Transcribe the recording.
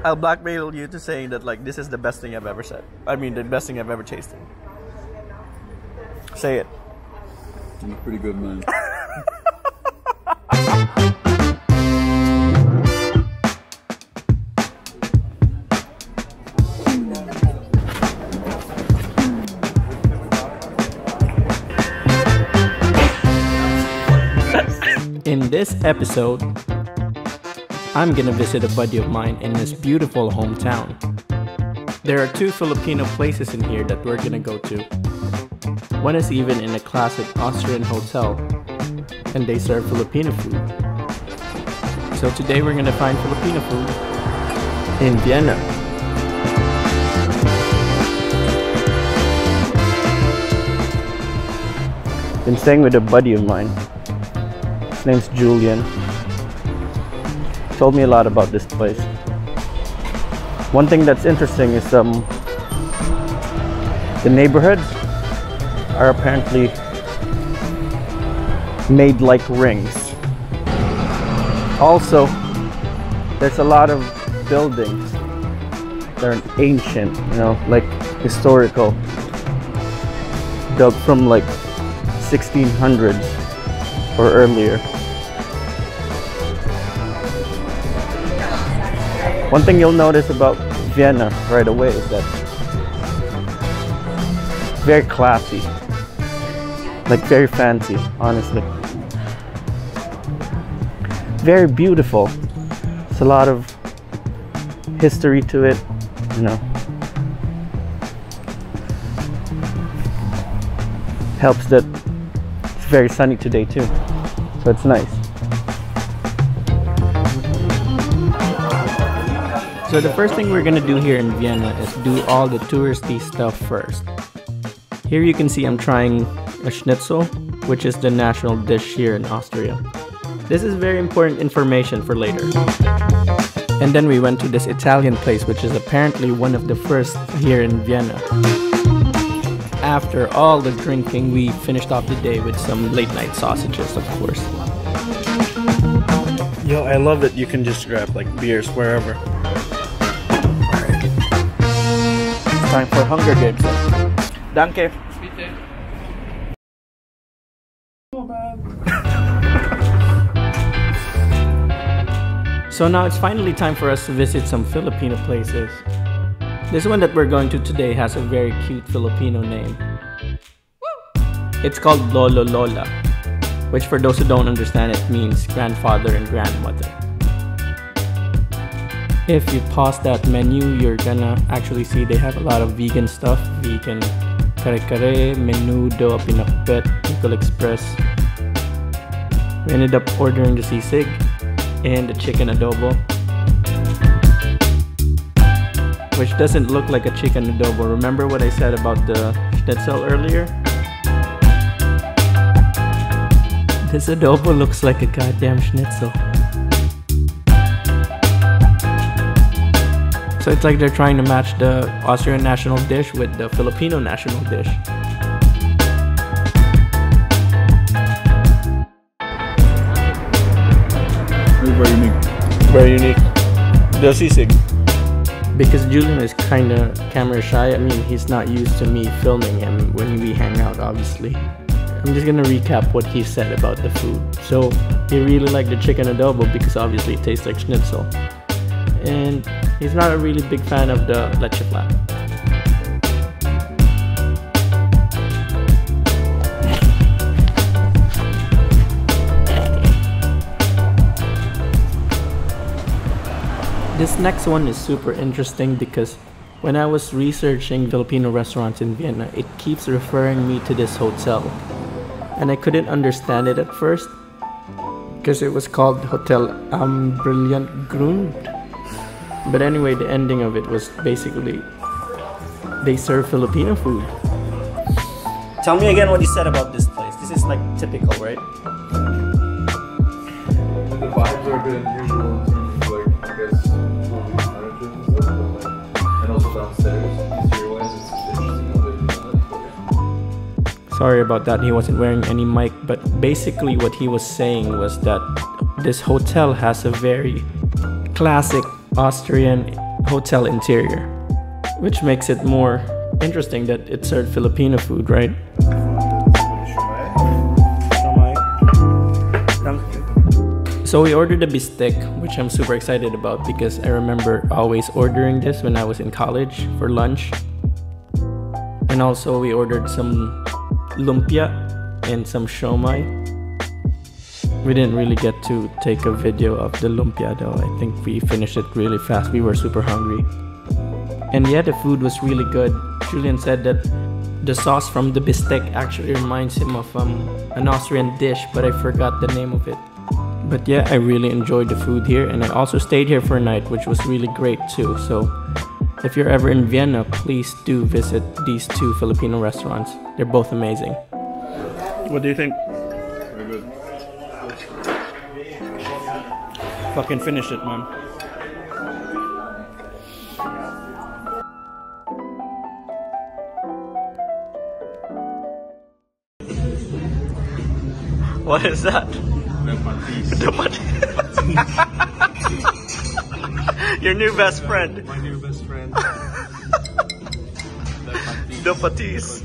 I'll blackmail you to saying that like this is the best thing I've ever said. I mean, the best thing I've ever tasted. Say it. I'm a pretty good man. In this episode, I'm gonna visit a buddy of mine in his beautiful hometown. There are 2 Filipino places in here that we're gonna go to. One is even in a classic Austrian hotel, and they serve Filipino food. So today we're gonna find Filipino food in Vienna. Been staying with a buddy of mine. His name's Julian. Told me a lot about this place. One thing that's interesting is the neighborhoods are apparently made like rings. Also, there's a lot of buildings that are ancient, you know, like historical, built from like 1600s or earlier. One thing you'll notice about Vienna right away is that it's very classy, like very fancy, honestly. Very beautiful. There's a lot of history to it, you know. Helps that it's very sunny today too, so it's nice. So the first thing we're gonna do here in Vienna is do all the touristy stuff first. Here you can see I'm trying a schnitzel, which is the national dish here in Austria. This is very important information for later. And then we went to this Italian place, which is apparently one of the first here in Vienna. After all the drinking, we finished off the day with some late night sausages, of course. Yo, I love that you can just grab like beers wherever. Time for Hunger Games. Danke. So now it's finally time for us to visit some Filipino places. This one that we're going to today has a very cute Filipino name. It's called Lolo Lola, which for those who don't understand it means grandfather and grandmother. If you pause that menu, you're gonna actually see they have a lot of vegan stuff. Vegan kare-kare, menudo, pinakbet, pickle express. We ended up ordering the sisig and the chicken adobo, which doesn't look like a chicken adobo. Remember what I said about the schnitzel earlier? This adobo looks like a goddamn schnitzel. So it's like they're trying to match the Austrian national dish with the Filipino national dish. Very unique. Very unique. The sisig. Because Julian is kind of camera shy. I mean, he's not used to me filming him when we hang out, obviously. I'm just gonna recap what he said about the food. So he really liked the chicken adobo because obviously it tastes like schnitzel. And he's not a really big fan of the leche flan. This next one is super interesting because when I was researching Filipino restaurants in Vienna, it keeps referring me to this hotel. And I couldn't understand it at first because it was called Hotel Am Brillantengrund. But anyway, the ending of it was basically they serve Filipino food. Tell me again what you said about this place. This is like typical, right? The vibes are a bit unusual in terms of like, I guess, furniture and stuff, but like, and also downstairs, interior-wise, it's interesting how they do that. Sorry about that, he wasn't wearing any mic, but basically what he was saying was that this hotel has a very classic Austrian hotel interior, which makes it more interesting that it served Filipino food, right? So we ordered a bistec, which I'm super excited about because I remember always ordering this when I was in college for lunch. And also we ordered some lumpia and some siomai. We didn't really get to take a video of the lumpia though. I think we finished it really fast. We were super hungry. And yeah, the food was really good. Julian said that the sauce from the bistec actually reminds him of an Austrian dish, but I forgot the name of it. But yeah, I really enjoyed the food here, and I also stayed here for a night, which was really great too. So if you're ever in Vienna, please do visit these two Filipino restaurants. They're both amazing. What do you think? Very good. Fucking finish it, man. What is that? The Your new best friend. My new best friend. The patis.